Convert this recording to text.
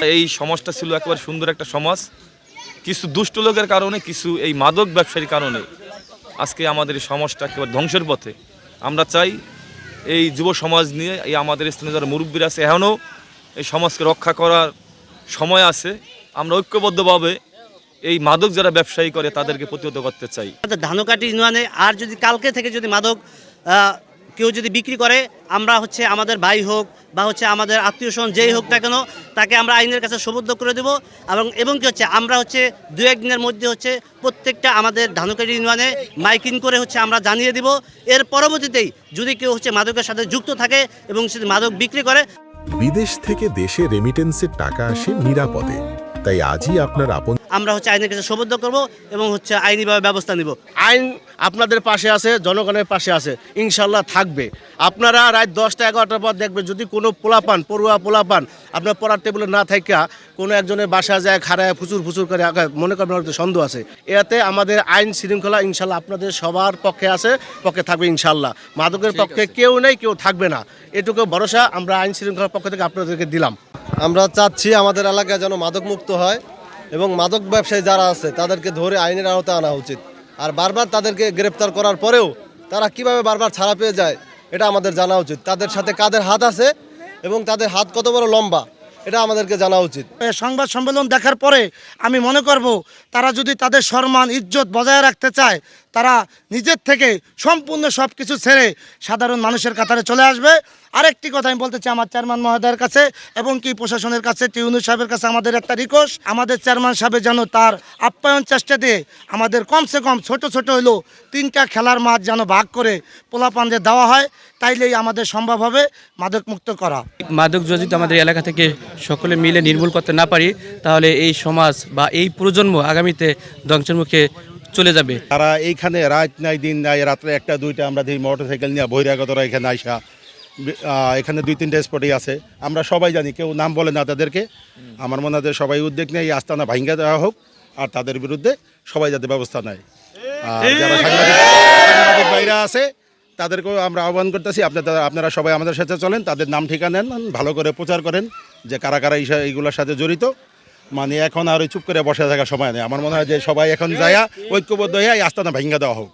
এই সমাজটা ছিল একেবারে সুন্দর একটা সমাজ, কিছু দুষ্ট লোকের কারণে, কিছু এই মাদক ব্যবসায়ীর কারণে আজকে আমাদের এই সমাজটা একেবারে ধ্বংসের পথে। আমরা চাই এই যুব সমাজ নিয়ে এই আমাদের স্থানীয় যারা মুরব্বীরা আছে এখনও এই সমাজকে রক্ষা করার সময় আছে। আমরা ঐক্যবদ্ধভাবে এই মাদক যারা ব্যবসায়ী করে তাদেরকে প্রতিহত করতে চাই। ধানকাটি ইউনিয়নে আর যদি কালকে থেকে যদি মাদক কেউ যদি বিক্রি করে, আমরা আমাদের ভাই হোক বা আমাদের আত্মীয় স্বজন যেই হোক না কেন, তাকে আমরা আইনের কাছে সোপর্দ করে দেবো। এবং কি আমরা 2-1 দিনের মধ্যে প্রত্যেকটা আমাদের ধানকাটি ইউনিয়নে মাইকিং করে আমরা জানিয়ে দিব। এর পরবর্তীতেই যদি কেউ মাদকের সাথে যুক্ত থাকে এবং সে মাদক বিক্রি করে। বিদেশ থেকে দেশে রেমিটেন্সের টাকা আসে নিরাপদে, তাই আজই আপনার আপন আমরা আইনের কাছে সোপর্দ করব এবং আইনিভাবে ব্যবস্থা নিব। আইন আপনাদের পাশে আছে, জনগণের পাশে আছে, ইনশাল্লাহ থাকবে। আপনারা রাত 10টা-11টার পর দেখবেন যদি কোনো পড়ুয়া পোলাপান আপনার পড়ার টেবিলে না থাকা কোনো একজনের বাসা যায় খাড়ায় ফুচুর করে মনে করবেন সন্দেহ আছে। এতে আমাদের আইন শৃঙ্খলা ইনশাল্লাহ আপনাদের সবার পক্ষে আছে, পক্ষে থাকবে ইনশাল্লাহ। মাদকের পক্ষে কেউ নেই, কেউ থাকবে না, এটুকু ভরসা আমরা আইন শৃঙ্খলার পক্ষ থেকে আপনাদেরকে দিলাম। আমরা চাচ্ছি আমাদের এলাকায় যেন মাদক মুক্ত হয় এবং মাদক ব্যবসায়ী যারা আছে তাদেরকে ধরে আইনের আওতায় আনা উচিত। আর বারবার তাদেরকে গ্রেপ্তার করার পরেও তারা কিভাবে বারবার ছাড়া পেয়ে যায় এটা আমাদের জানা উচিত। তাদের সাথে কাদের হাত আছে এবং তাদের হাত কত বড় লম্বা এটা আমাদেরকে জানা উচিত। সংবাদ সম্মেলন দেখার পরে আমি মনে করব তারা যদি তাদের সম্মান ইজ্জত বজায় রাখতে চায়, তারা নিজের থেকে সম্পূর্ণ সব কিছু ছেড়ে সাধারণ মানুষের কাতারে চলে আসবে। আরেকটি কথা আমি বলতে চাই আমার চেয়ারম্যান মহোদয়ের কাছে এবং কি প্রশাসনের কাছে, টিউনু সাহেবের কাছে আমাদের একটা রিকোয়েস্ট, আমাদের চেয়ারম্যান সাহেব যেন তার আপ্যায়ন চেষ্টা দিয়ে আমাদের কমসে কম ছোট হলেও 3টা খেলার মাঠ যেন ভাগ করে পোলাপানদের দেওয়া হয়, তাইলেই আমাদের সম্ভব হবে মাদক মুক্ত করা। মাদক যদি আমাদের এলাকা থেকে সকলে মিলে নির্মূল করতে না পারি, তাহলে এই সমাজ বা এই প্রজন্ম আগামীতে ধ্বংসের মুখে চলে যাবে। তারা এইখানে রাত নাই দিন নাই, রাত্রে 1টা-2টা আমরা দেখি মোটরসাইকেল নিয়ে বহিরাগতরা এখানে আইসা, এখানে 2-3টা স্পটেই আছে, আমরা সবাই জানি, কেউ নাম বলে না তাদেরকে। আমার মনে হয় সবাই উদ্যোগ নেই এই আস্তানা ভাঙ্গা দেওয়া হোক, আর তাদের বিরুদ্ধে সবাই যাতে ব্যবস্থা নেয়। আর যারা সাংবাদিক ভাইরা আছে তাদেরকেও আমরা আহ্বান করতেছি, আপনারা সবাই আমাদের সাথে চলেন, তাদের নাম ঠিকানা নেন, ভালো করে প্রচার করেন যে কারা কারা এইগুলোর সাথে জড়িত। মানে এখন আর ওই চুপ করে বসে থাকার সময় নেই। আমার মনে হয় যে সবাই এখন যায় ঐক্যবদ্ধ হয়ে এই আস্তানা ভাঙ্গা দেওয়া হোক।